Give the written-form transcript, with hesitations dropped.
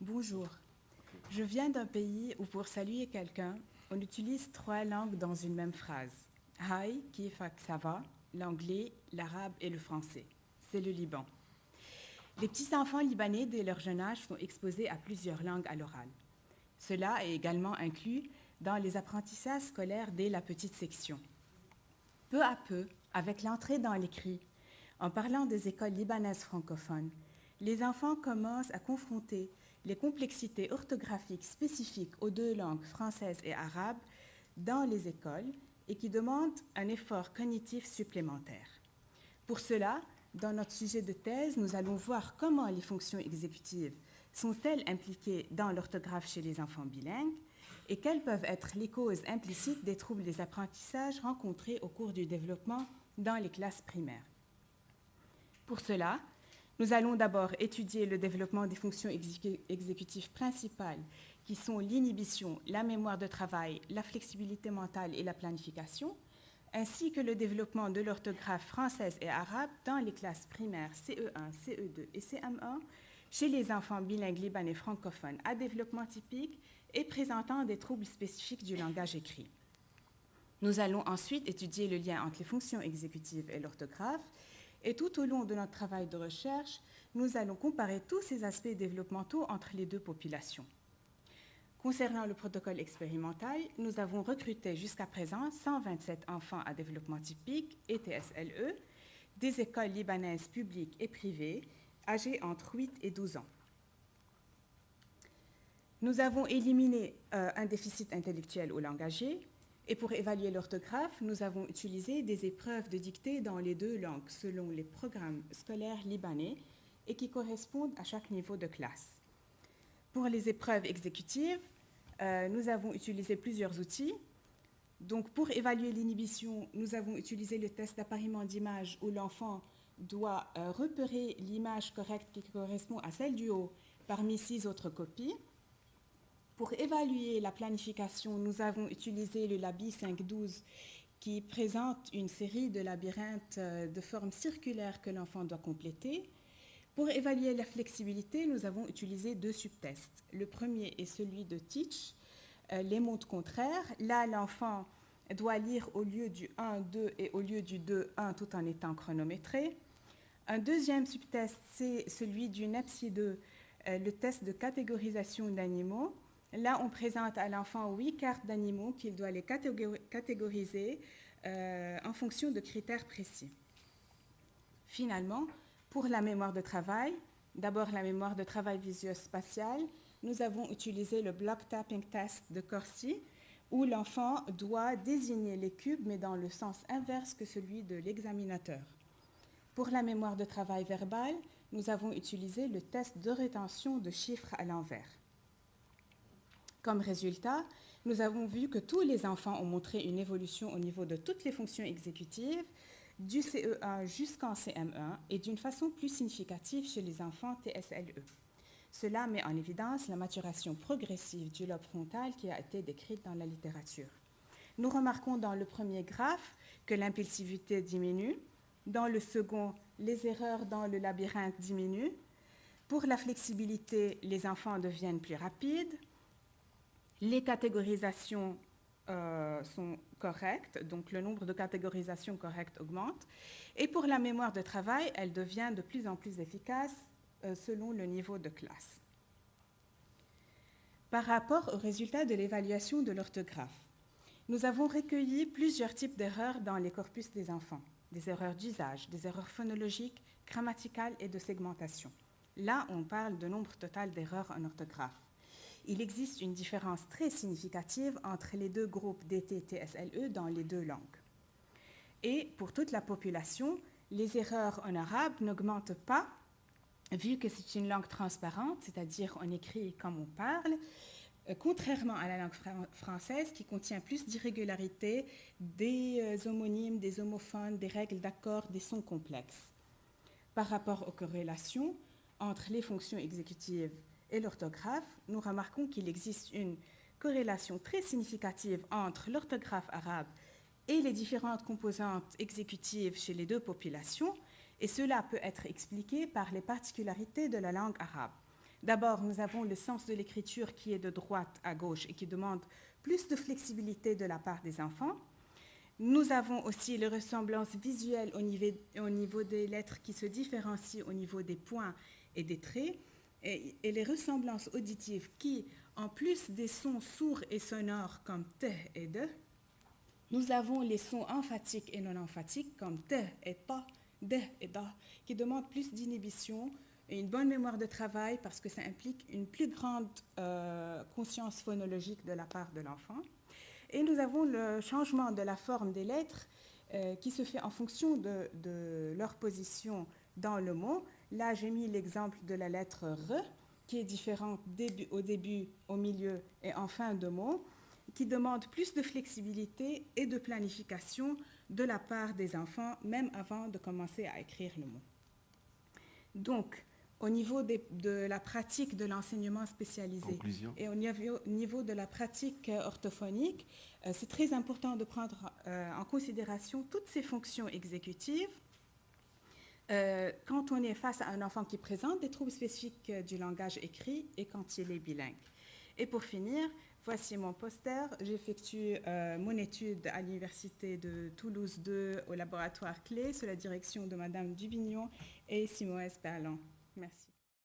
Bonjour. Je viens d'un pays où pour saluer quelqu'un, on utilise 3 langues dans une même phrase. Hi, kifak, ça va, l'anglais, l'arabe et le français. C'est le Liban. Les petits-enfants libanais, dès leur jeune âge, sont exposés à plusieurs langues à l'oral. Cela est également inclus dans les apprentissages scolaires dès la petite section. Peu à peu, avec l'entrée dans l'écrit, en parlant des écoles libanaises francophones, les enfants commencent à confronter les complexités orthographiques spécifiques aux 2 langues françaises et arabes dans les écoles et qui demandent un effort cognitif supplémentaire. Pour cela, dans notre sujet de thèse, nous allons voir comment les fonctions exécutives sont-elles impliquées dans l'orthographe chez les enfants bilingues et quelles peuvent être les causes implicites des troubles des apprentissages rencontrés au cours du développement dans les classes primaires. Pour cela, nous allons d'abord étudier le développement des fonctions exécutives principales qui sont l'inhibition, la mémoire de travail, la flexibilité mentale et la planification, ainsi que le développement de l'orthographe française et arabe dans les classes primaires CE1, CE2 et CM1 chez les enfants bilingues libanais francophones à développement typique et présentant des troubles spécifiques du langage écrit. Nous allons ensuite étudier le lien entre les fonctions exécutives et l'orthographe. Et tout au long de notre travail de recherche, nous allons comparer tous ces aspects développementaux entre les 2 populations. Concernant le protocole expérimental, nous avons recruté jusqu'à présent 127 enfants à développement typique et TSLE, des écoles libanaises publiques et privées, âgés entre 8 et 12 ans. Nous avons éliminé un déficit intellectuel ou langagier, et pour évaluer l'orthographe, nous avons utilisé des épreuves de dictée dans les 2 langues selon les programmes scolaires libanais et qui correspondent à chaque niveau de classe. Pour les épreuves exécutives, nous avons utilisé plusieurs outils. Donc, pour évaluer l'inhibition, nous avons utilisé le test d'appariement d'image où l'enfant doit repérer l'image correcte qui correspond à celle du haut parmi 6 autres copies. Pour évaluer la planification, nous avons utilisé le Labi 512 qui présente une série de labyrinthes de forme circulaire que l'enfant doit compléter. Pour évaluer la flexibilité, nous avons utilisé 2 subtests. Le premier est celui de Teach, les mondes contraires. Là, l'enfant doit lire au lieu du 1, 2 et au lieu du 2, 1 tout en étant chronométré. Un deuxième subtest, c'est celui du NEPSI 2, le test de catégorisation d'animaux. Là, on présente à l'enfant 8 cartes d'animaux qu'il doit les catégoriser en fonction de critères précis. Finalement, pour la mémoire de travail, d'abord la mémoire de travail visuo-spatiale, nous avons utilisé le Block Tapping Test de Corsi, où l'enfant doit désigner les cubes, mais dans le sens inverse que celui de l'examinateur. Pour la mémoire de travail verbale, nous avons utilisé le test de rétention de chiffres à l'envers. Comme résultat, nous avons vu que tous les enfants ont montré une évolution au niveau de toutes les fonctions exécutives, du CE1 jusqu'en CM1 et d'une façon plus significative chez les enfants TSLE. Cela met en évidence la maturation progressive du lobe frontal qui a été décrite dans la littérature. Nous remarquons dans le premier graphe que l'impulsivité diminue. Dans le second, les erreurs dans le labyrinthe diminuent. Pour la flexibilité, les enfants deviennent plus rapides. Les catégorisations sont correctes, donc le nombre de catégorisations correctes augmente. Et pour la mémoire de travail, elle devient de plus en plus efficace selon le niveau de classe. Par rapport aux résultats de l'évaluation de l'orthographe, nous avons recueilli plusieurs types d'erreurs dans les corpus des enfants, des erreurs d'usage, des erreurs phonologiques, grammaticales et de segmentation. Là, on parle de nombre total d'erreurs en orthographe. Il existe une différence très significative entre les 2 groupes DT-TSLE dans les 2 langues. Et pour toute la population, les erreurs en arabe n'augmentent pas, vu que c'est une langue transparente, c'est-à-dire on écrit comme on parle, contrairement à la langue française qui contient plus d'irrégularités, des homonymes, des homophones, des règles d'accord, des sons complexes. Par rapport aux corrélations entre les fonctions exécutives et l'orthographe, nous remarquons qu'il existe une corrélation très significative entre l'orthographe arabe et les différentes composantes exécutives chez les 2 populations, et cela peut être expliqué par les particularités de la langue arabe. D'abord, nous avons le sens de l'écriture qui est de droite à gauche et qui demande plus de flexibilité de la part des enfants. Nous avons aussi les ressemblances visuelles au niveau des lettres qui se différencient au niveau des points et des traits, et les ressemblances auditives qui, en plus des sons sourds et sonores comme t et de, nous avons les sons emphatiques et non emphatiques comme t et pa, de et da, qui demandent plus d'inhibition et une bonne mémoire de travail parce que ça implique une plus grande conscience phonologique de la part de l'enfant. Et nous avons le changement de la forme des lettres qui se fait en fonction de leur position dans le mot. Là, j'ai mis l'exemple de la lettre R, qui est différente au début, au milieu et en fin de mot, qui demande plus de flexibilité et de planification de la part des enfants, même avant de commencer à écrire le mot. Donc, au niveau de la pratique de l'enseignement spécialisé Conclusion. et au niveau de la pratique orthophonique, c'est très important de prendre en considération toutes ces fonctions exécutives quand on est face à un enfant qui présente des troubles spécifiques du langage écrit et quand il est bilingue. Et pour finir, voici mon poster. J'effectue mon étude à l'Université de Toulouse 2 au laboratoire Clé sous la direction de Madame Duvignon et Simoès Perlan. Merci.